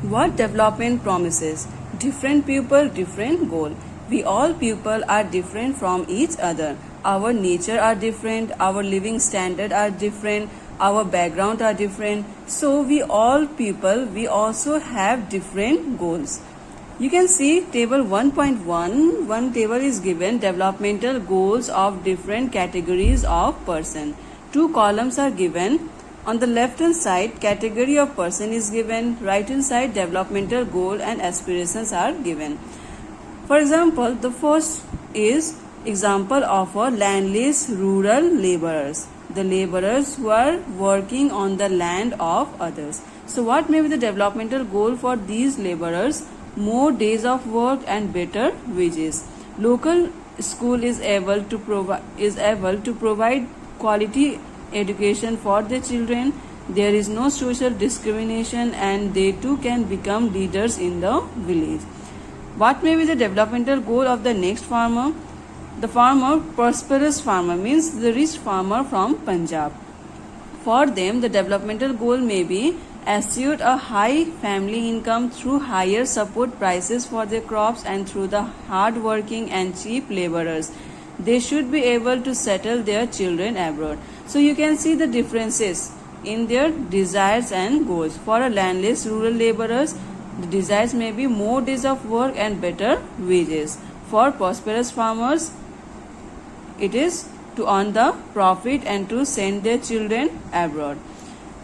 What development promises? Different people, different goal. We all people are different from each other. Our nature are different, our living standard are different, our background are different. So we all people, we also have different goals. You can see table 1.1. One table is given developmental goals of different categories of person. Two columns are given. On the left hand side, category of person is given. Right hand side, developmental goal and aspirations are given. For example, the first is example of a landless rural laborers. The laborers who are working on the land of others. So what may be the developmental goal for these laborers? More days of work and better wages. Local school is able to provide quality education for their children. There is no social discrimination and they too can become leaders in the village. What may be the developmental goal of the next farmer? The farmer, prosperous farmer, means the rich farmer from Punjab. For them, the developmental goal may be assure a high family income through higher support prices for their crops and through the hard working and cheap laborers. They should be able to settle their children abroad. So you can see the differences in their desires and goals. For a landless rural laborers, the desires may be more days of work and better wages. For prosperous farmers, it is to earn the profit and to send their children abroad.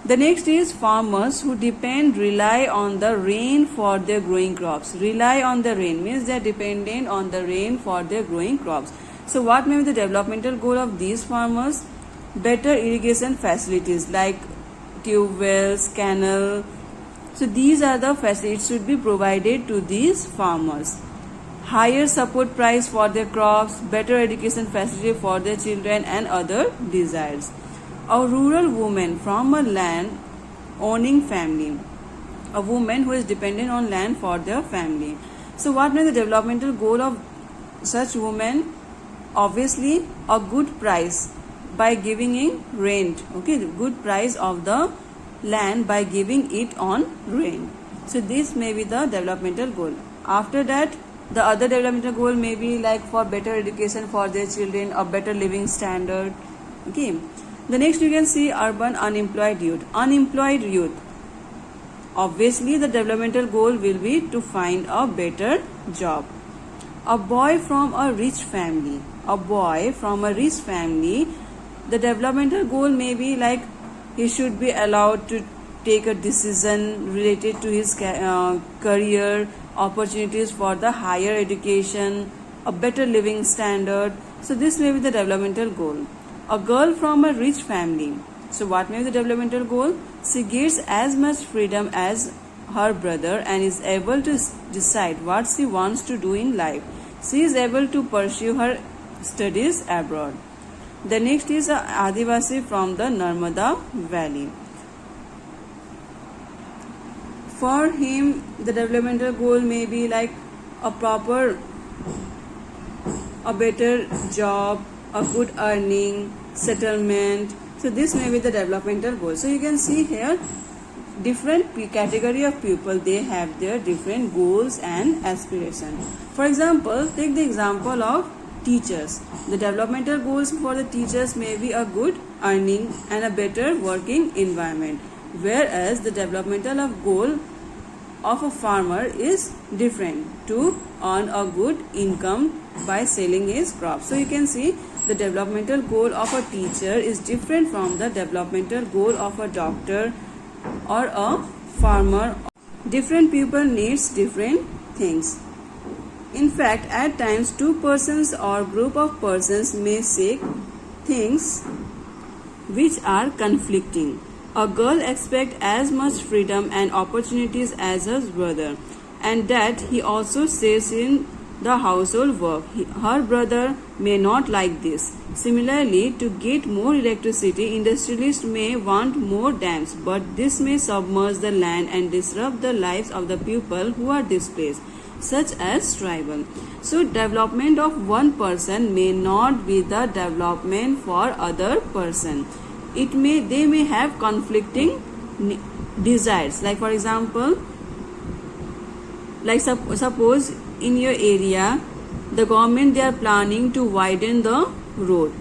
The next is farmers who rely on the rain for their growing crops. Rely on the rain means they are dependent on the rain for their growing crops. So what may be the developmental goal of these farmers? Better irrigation facilities like tube wells, canal. So these are the facilities should be provided to these farmers. Higher support price for their crops, better education facility for their children and other desires. A rural woman from a land owning family. A woman who is dependent on land for their family. So what may be the developmental goal of such women? Obviously a good price by giving in rent. Okay, the good price of the land by giving it on rent. So this may be the developmental goal. After that, the other developmental goal may be like for better education for their children, a better living standard. Okay. The next you can see urban unemployed youth. Unemployed youth. Obviously the developmental goal will be to find a better job. A boy from a rich family. A boy from a rich family. The developmental goal may be like he should be allowed to take a decision related to his career, opportunities for the higher education, a better living standard. So this may be the developmental goal. A girl from a rich family. So what may be the developmental goal? She gets as much freedom as her brother and is able to decide what she wants to do in life. She is able to pursue her studies abroad. The next is a Adivasi from the Narmada Valley. For him, the developmental goal may be like a better job, a good earning, settlement. So this may be the developmental goal. So you can see here different category of people, they have their different goals and aspirations. For example, take the example of teachers. The developmental goals for the teachers may be a good earning and a better working environment, whereas the developmental goal of a farmer is different, to earn a good income by selling his crops. So you can see the developmental goal of a teacher is different from the developmental goal of a doctor or a farmer. Different people needs different things. In fact, at times two persons or group of persons may seek things which are conflicting. A girl expects as much freedom and opportunities as her brother, and that he also says in the household work. Her brother may not like this. Similarly, to get more electricity, industrialists may want more dams, but this may submerge the land and disrupt the lives of the people who are displaced, such as tribal. So development of one person may not be the development for other person. They may have conflicting desires. Like for example, Like suppose in your area, the government, they are planning to widen the road.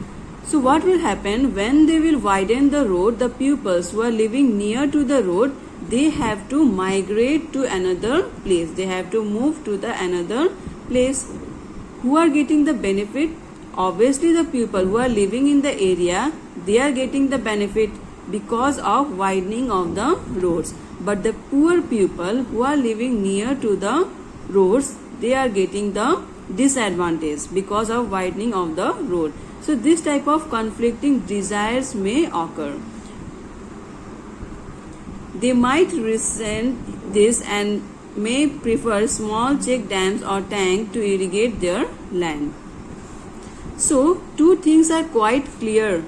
So what will happen when they will widen the road? The pupils who are living near to the road, they have to migrate to another place. They have to move to the another place. Who are getting the benefit? Obviously the people who are living in the area, they are getting the benefit because of widening of the roads. But the poor people who are living near to the roads, they are getting the disadvantage because of widening of the road. So this type of conflicting desires may occur. They might resent this and may prefer small check dams or tanks to irrigate their land. So two things are quite clear.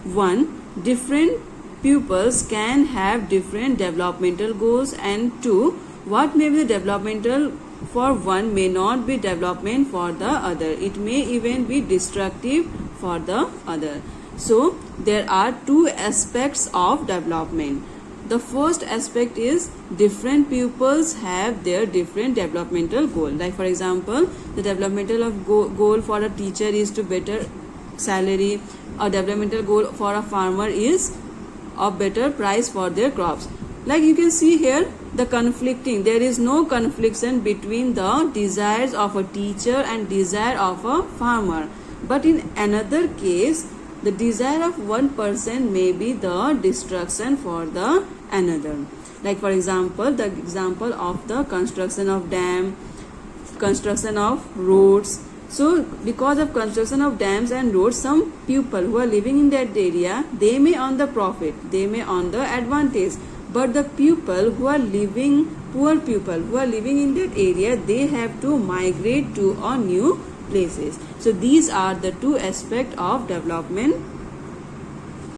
One, different pupils can have different developmental goals, and two, what may be the developmental for one may not be development for the other. It may even be destructive for the other. So there are two aspects of development. The first aspect is different pupils have their different developmental goal. Like for example, the developmental of goal for a teacher is to better salary. A developmental goal for a farmer is a better price for their crops. Like you can see here, the conflicting, there is no confliction between the desires of a teacher and desire of a farmer. But in another case, the desire of one person may be the destruction for the another. Like for example, the example of the construction of dam, construction of roads. So because of construction of dams and roads, some people who are living in that area, they may earn the profit, they may earn the advantage. But the people who are living, poor people who are living in that area, they have to migrate to a new places. So these are the two aspects of development